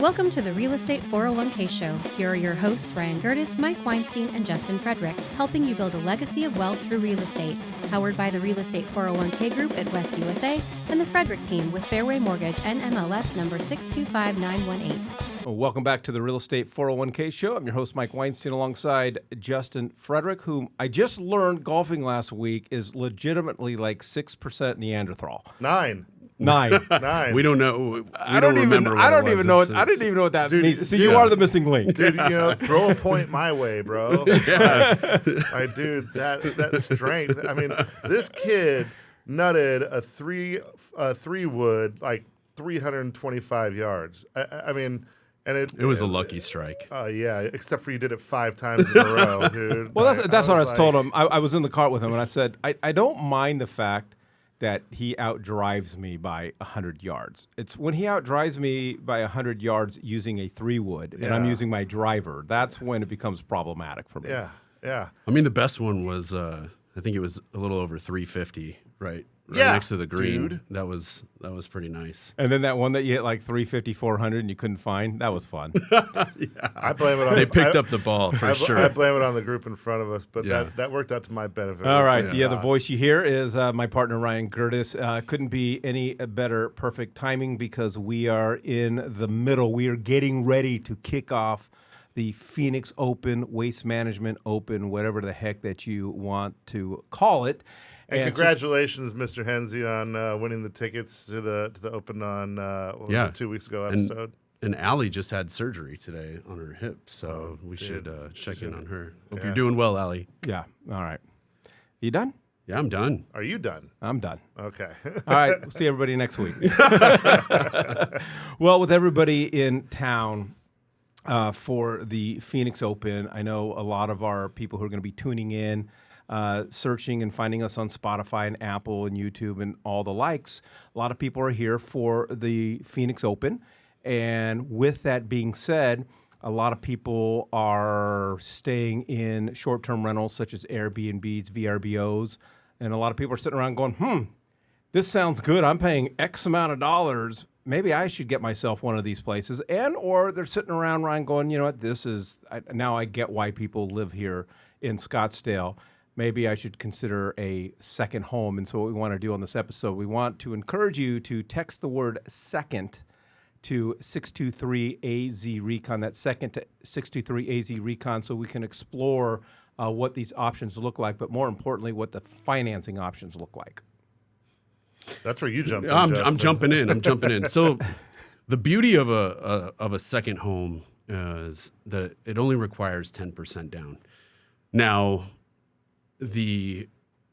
Welcome to the Real Estate 401k Show. Here are your hosts, Ryan Gerdes, Mike Weinstein, and Justin Frederick, helping you build a legacy of wealth through real estate. Powered by the Real Estate 401k Group at West USA and the Frederick Team with Fairway Mortgage and MLS number 625918. Welcome back to the Real Estate 401k Show. I'm your host, Mike Weinstein, alongside Justin Frederick, whom I just learned golfing last week is legitimately like 6% Neanderthal. 9. We don't know. I don't even know what that means. So you are the missing link. Dude, throw a point my way, bro. Yeah. That strength. I mean, this kid nutted a three wood like 325 yards. I mean, and it was a lucky strike. Yeah, except for you did it 5 times in a row, dude. Well, that's what I was told him. I was in the car with him, and I said, I don't mind the fact that he outdrives me by 100 yards. It's when he outdrives me by 100 yards using a 3-wood, and I'm using my driver. That's when it becomes problematic for me. Yeah. I mean, the best one was, I think it was a little over 350, right next to the green. Dude. That was pretty nice. And then that one that you hit like 350, 400, and you couldn't find, that was fun. I blame it on They picked up the ball for sure. I blame it on the group in front of us, but that worked out to my benefit. All right. The voice you hear is my partner, Ryan Gerdes. Couldn't be any better perfect timing because we are in the middle. We are getting ready to kick off the Phoenix Open, Waste Management Open, whatever the heck that you want to call it. And congratulations, Mr. Henze, on winning the tickets to the Open on 2 weeks ago episode. And Allie just had surgery today on her hip, so we should check in on her. Hope you're doing well, Allie. Yeah. All right. You done? Yeah, I'm done. Are you done? I'm done. Okay. All right. We'll see everybody next week. Well, with everybody in town for the Phoenix Open, I know a lot of our people who are going to be tuning in, searching and finding us on Spotify and Apple and YouTube and all the likes. A lot of people are here for the Phoenix Open. And with that being said, a lot of people are staying in short-term rentals such as Airbnbs, VRBOs. And a lot of people are sitting around going, this sounds good. I'm paying X amount of dollars. Maybe I should get myself one of these places. Or they're sitting around, Ryan, going, you know what, now I get why people live here in Scottsdale. Maybe I should consider a second home. And so what we want to do on this episode, we want to encourage you to text the word second to 623-AZ-RECON. That's second to 623-AZ-RECON, so we can explore what these options look like, but more importantly, what the financing options look like. That's where you jump in, I'm jumping in. So the beauty of a second home is that it only requires 10% down. Now, the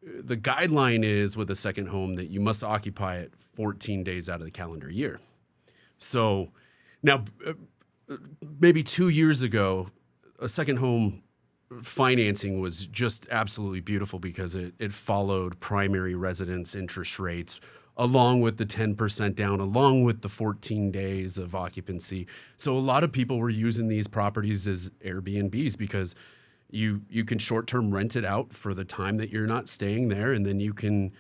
guideline is with a second home that you must occupy it 14 days out of the calendar year. So now, maybe 2 years ago, a second home financing was just absolutely beautiful because it followed primary residence interest rates along with the 10% down, along with the 14 days of occupancy. So a lot of people were using these properties as Airbnbs because you can short-term rent it out for the time that you're not staying there, and then you can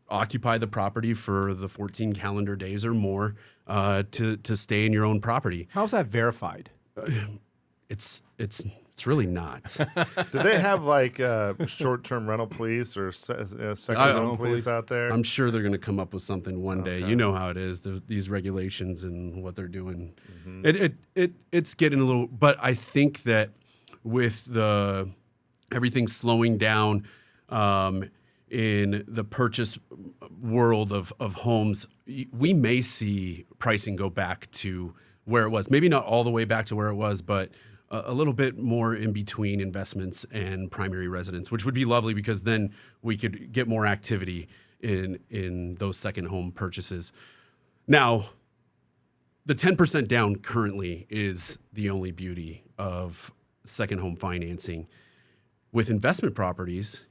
occupy the property for the 14 calendar days or more to stay in your own property. How's that verified? It's really not. Do they have like short-term rental police or second rental police out there? I'm sure they're going to come up with something one day. You know how it is, these regulations and what they're doing. Mm-hmm. It's getting a little, but I think that with everything slowing down in the purchase world of homes, we may see pricing go back to where it was. Maybe not all the way back to where it was, but a little bit more in between investments and primary residence, which would be lovely because then we could get more activity in those second home purchases. Now, the 10% down currently is the only beauty of second home financing. With investment properties,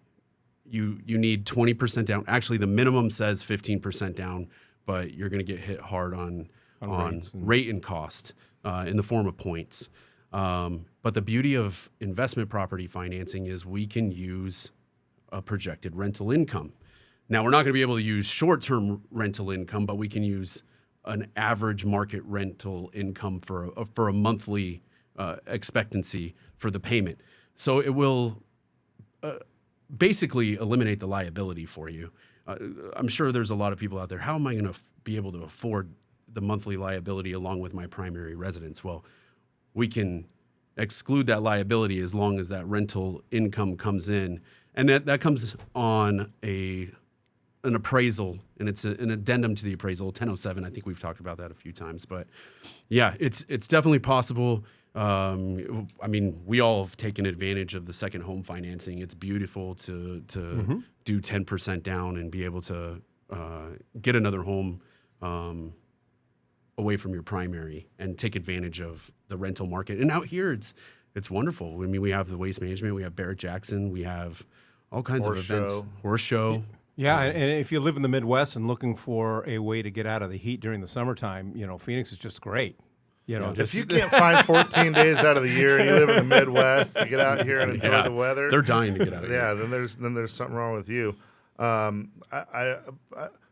you need 20% down. Actually, the minimum says 15% down, but you're going to get hit hard on rate and cost in the form of points. But the beauty of investment property financing is we can use a projected rental income. Now, we're not going to be able to use short-term rental income, but we can use an average market rental income for a monthly expectancy for the payment. So it will basically eliminate the liability for you. I'm sure there's a lot of people out there. How am I going to be able to afford the monthly liability along with my primary residence? Well, we can exclude that liability as long as that rental income comes in, and that comes on an appraisal, and it's an addendum to the appraisal, 1007. I think we've talked about that a few times, but yeah, it's definitely possible. I mean, we all have taken advantage of the second home financing. It's beautiful to do 10% down and be able to get another home away from your primary and take advantage of the rental market. And out here, it's wonderful. I mean, we have the Waste Management, we have Barrett Jackson, we have all kinds of events. Horse show. Yeah, and if you live in the Midwest and looking for a way to get out of the heat during the summertime, Phoenix is just great. If you can't find 14 days out of the year and you live in the Midwest to get out here and enjoy the weather, they're dying to get out. Yeah, then there's something wrong with you.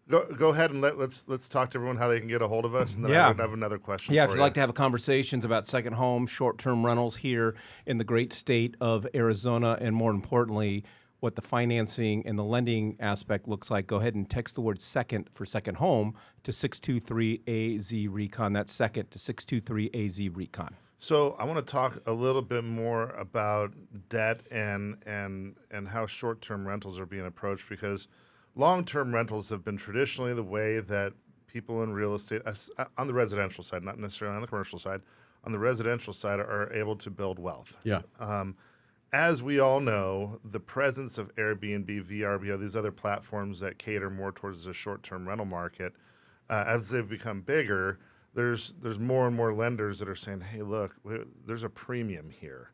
Go ahead and let's talk to everyone how they can get a hold of us, and then I have another question. Yeah, for if you'd like to have conversations about second home, short-term rentals here in the great state of Arizona, and more importantly, what the financing and the lending aspect looks like, go ahead and text the word second for second home to 623-AZ-RECON. That's second to 623-AZ-RECON. So I want to talk a little bit more about debt and how short-term rentals are being approached, because long-term rentals have been traditionally the way that people in real estate, on the residential side, not necessarily on the commercial side, on the residential side are able to build wealth. Yeah. As we all know, the presence of Airbnb, VRBO, these other platforms that cater more towards the short-term rental market, as they've become bigger, there's more and more lenders that are saying, hey, look, there's a premium here.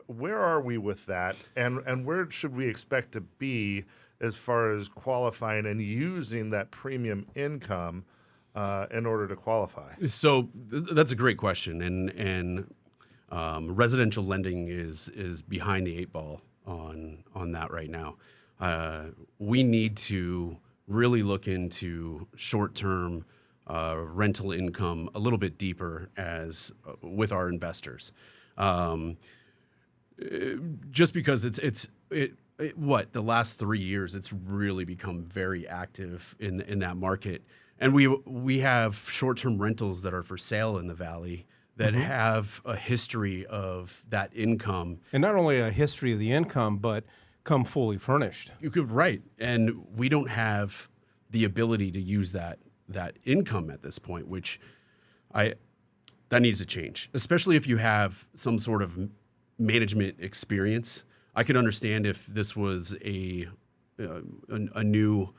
Where are we with that, and where should we expect to be as far as qualifying and using that premium income in order to qualify? So that's a great question, and residential lending is behind the eight ball on that right now. We need to really look into short-term rental income a little bit deeper with our investors. Just because the last 3 years, it's really become very active in that market. And we have short-term rentals that are for sale in the Valley that have a history of that income. And not only a history of the income, but come fully furnished. Right. And we don't have the ability to use that income at this point, which that needs to change, especially if you have some sort of management experience. I could understand if this was a new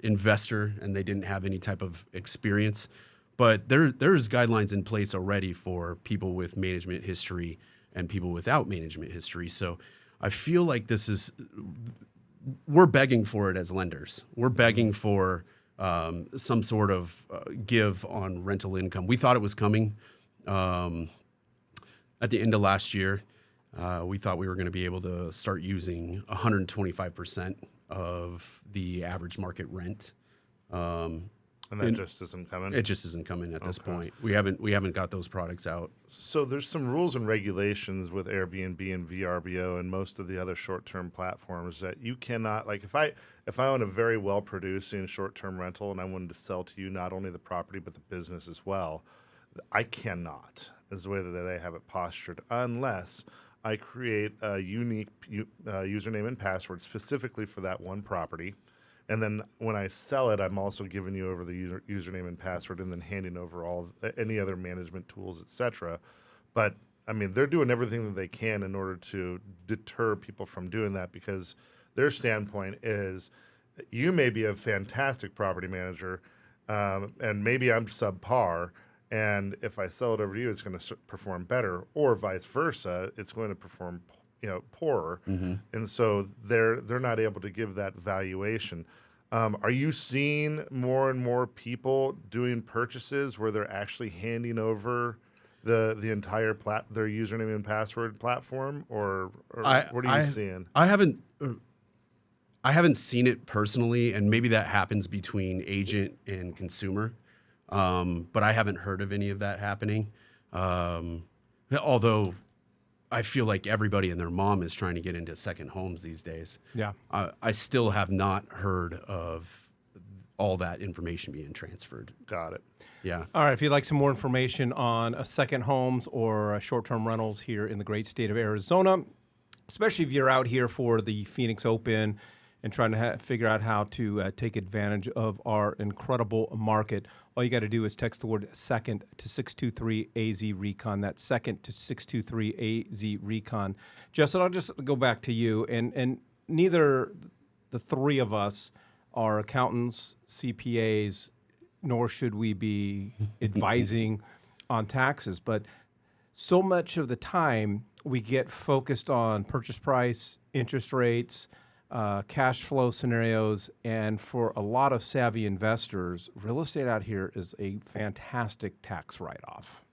investor and they didn't have any type of experience. But there's guidelines in place already for people with management history and people without management history. So I feel like we're begging for it as lenders. We're begging for some sort of give on rental income. We thought it was coming at the end of last year. We thought we were going to be able to start using 125% of the average market rent. And that just isn't coming? It just isn't coming at this point. We haven't got those products out. So there's some rules and regulations with Airbnb and VRBO and most of the other short-term platforms that you cannot, like if I own a very well-producing short-term rental and I wanted to sell to you not only the property but the business as well, I cannot, is the way that they have it postured, unless I create a unique username and password specifically for that one property. And then when I sell it, I'm also giving you over the username and password and then handing over any other management tools, et cetera. But, I mean, they're doing everything that they can in order to deter people from doing that, because their standpoint is you may be a fantastic property manager and maybe I'm subpar, and if I sell it over to you, it's going to perform better, or vice versa, it's going to perform poorer, and so they're not able to give that valuation. Are you seeing more and more people doing purchases where they're actually handing over the entire their username and password platform, or what are you seeing? I haven't. I haven't seen it personally, and maybe that happens between agent and consumer, but I haven't heard of any of that happening. Although I feel like everybody and their mom is trying to get into second homes these days. Yeah. I still have not heard of all that information being transferred. Got it. Yeah. All right. If you'd like some more information on second homes or short-term rentals here in the great state of Arizona, especially if you're out here for the Phoenix Open and trying to figure out how to take advantage of our incredible market, all you got to do is text the word second to 623-AZ-RECON. That's second to 623-AZ-RECON. Justin, I'll just go back to you. And neither the three of us are accountants, CPAs, nor should we be advising on taxes. But so much of the time we get focused on purchase price, interest rates, cash flow scenarios, and for a lot of savvy investors, real estate out here is a fantastic tax write-off.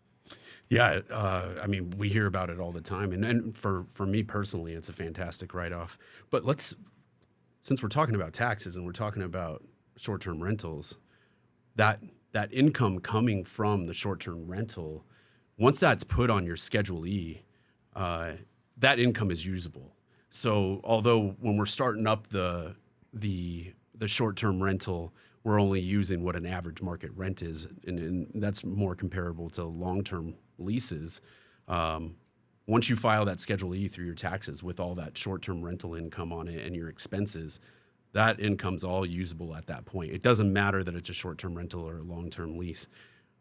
Yeah, I mean, we hear about it all the time, and for me personally, it's a fantastic write-off. But since we're talking about taxes and we're talking about short-term rentals, that income coming from the short-term rental, once that's put on your Schedule E, that income is usable. So although when we're starting up the short-term rental, we're only using what an average market rent is, and that's more comparable to long-term leases. Once you file that Schedule E through your taxes with all that short-term rental income on it and your expenses, that income's all usable at that point. It doesn't matter that it's a short-term rental or a long-term lease.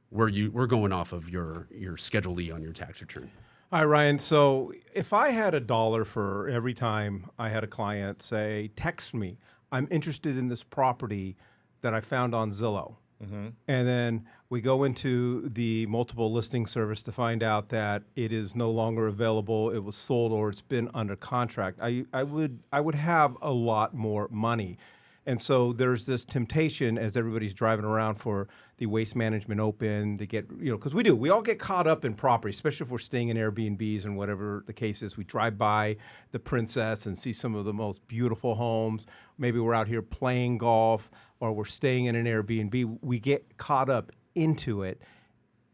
We're going off of your Schedule E on your tax return. All right, Ryan. So if I had $1 for every time I had a client say, text me, I'm interested in this property that I found on Zillow. And then we go into the multiple listing service to find out that it is no longer available, it was sold, or it's been under contract, I would have a lot more money. And so there's this temptation as everybody's driving around for the Waste Management Open to get, because we all get caught up in property, especially if we're staying in Airbnbs and whatever the case is. We drive by the Princess and see some of the most beautiful homes. Maybe we're out here playing golf or we're staying in an Airbnb. We get caught up into it.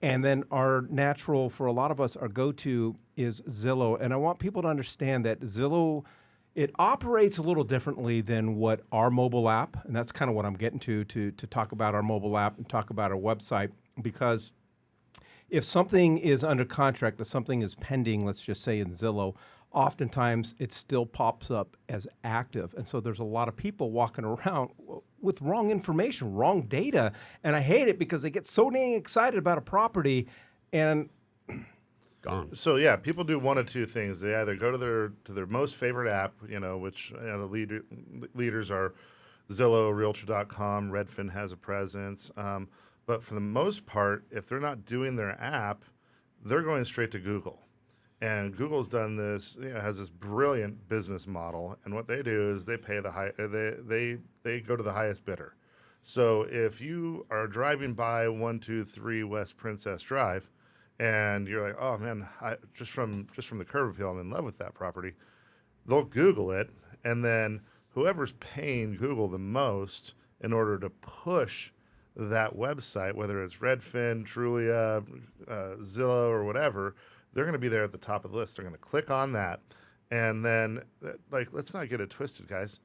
And then our natural, for a lot of us, our go-to is Zillow. And I want people to understand that Zillow, it operates a little differently than what our mobile app, and that's kind of what I'm getting to talk about our mobile app and talk about our website, because if something is under contract or something is pending, let's just say in Zillow, oftentimes it still pops up as active. And so there's a lot of people walking around with wrong information, wrong data, and I hate it because they get so dang excited about a property and gone. So yeah, people do one of two things. They either go to their most favorite app, which the leaders are Zillow, Realtor.com, Redfin has a presence. But for the most part, if they're not doing their app, they're going straight to Google. And Google's done this, has this brilliant business model. And what they do is they pay they go to the highest bidder. So if you are driving by 123 West Princess Drive, and you're like, oh man, just from the curb appeal, I'm in love with that property. They'll Google it, and then whoever's paying Google the most in order to push that website, whether it's Redfin, Trulia, Zillow, or whatever, they're going to be there at the top of the list. They're going to click on that, and then let's not get it twisted, guys.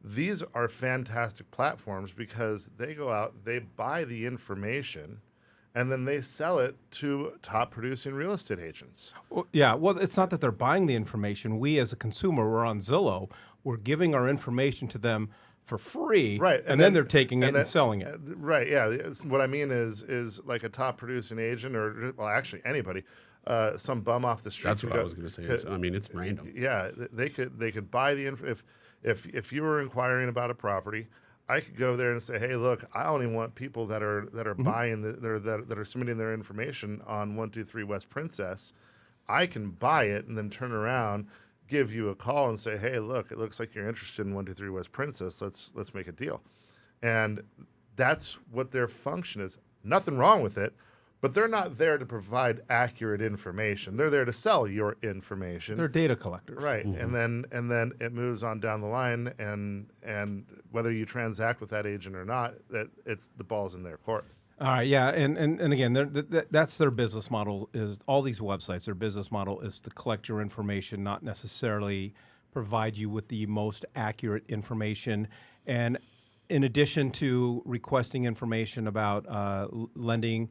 These are fantastic platforms because they go out, they buy the information, and then they sell it to top producing real estate agents. Well, it's not that they're buying the information. We as a consumer, we're on Zillow, we're giving our information to them for free, right? And then they're taking it and selling it. Right, yeah. What I mean is like a top producing agent, or well, actually anybody, some bum off the street. That's what I was going to say. It's random. Yeah, they could buy the info. If you were inquiring about a property, I could go there and say, hey, look, I only want people that are buying that are submitting their information on 123 West Princess. I can buy it and then turn around, give you a call and say, hey, look, it looks like you're interested in 123 West Princess. Let's make a deal. And that's what their function is. Nothing wrong with it, But they're not there to provide accurate information. They're there to sell your information. They're data collectors. Right. And then it moves on down the line, and whether you transact with that agent or not, it's the ball's in their court. All right, yeah, and again, that's their business model. Is all these websites? Their business model is to collect your information, not necessarily provide you with the most accurate information. And in addition to requesting information about lending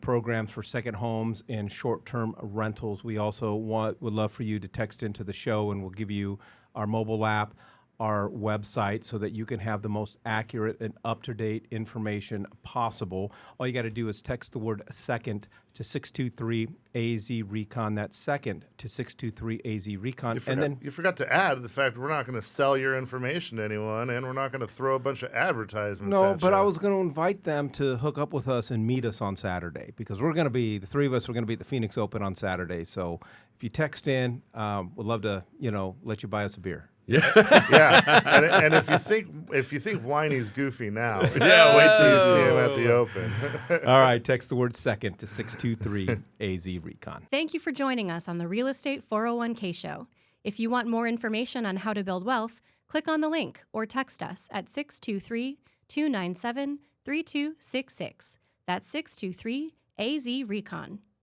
programs for second homes and short-term rentals, we also would love for you to text into the show, and we'll give you our mobile app, our website, so that you can have the most accurate and up-to-date information possible. All you got to do is text the word second to 623-AZ-RECON. That's second to 623-AZ-RECON. You forgot to add the fact we're not going to sell your information to anyone, and we're not going to throw a bunch of advertisements No, at but you. I was going to invite them to hook up with us and meet us on Saturday, because we're going to be, the three of us are going to be at the Phoenix Open on Saturday. So if you text in, we'd love to, let you buy us a beer. Yeah, and if you think Whiny's goofy now, wait till you see him at the Open. All right, text the word second to 623-AZ-RECON. Thank you for joining us on the Real Estate 401k Show. If you want more information on how to build wealth, click on the link or text us at 623-297-3266. That's 623-AZ-RECON.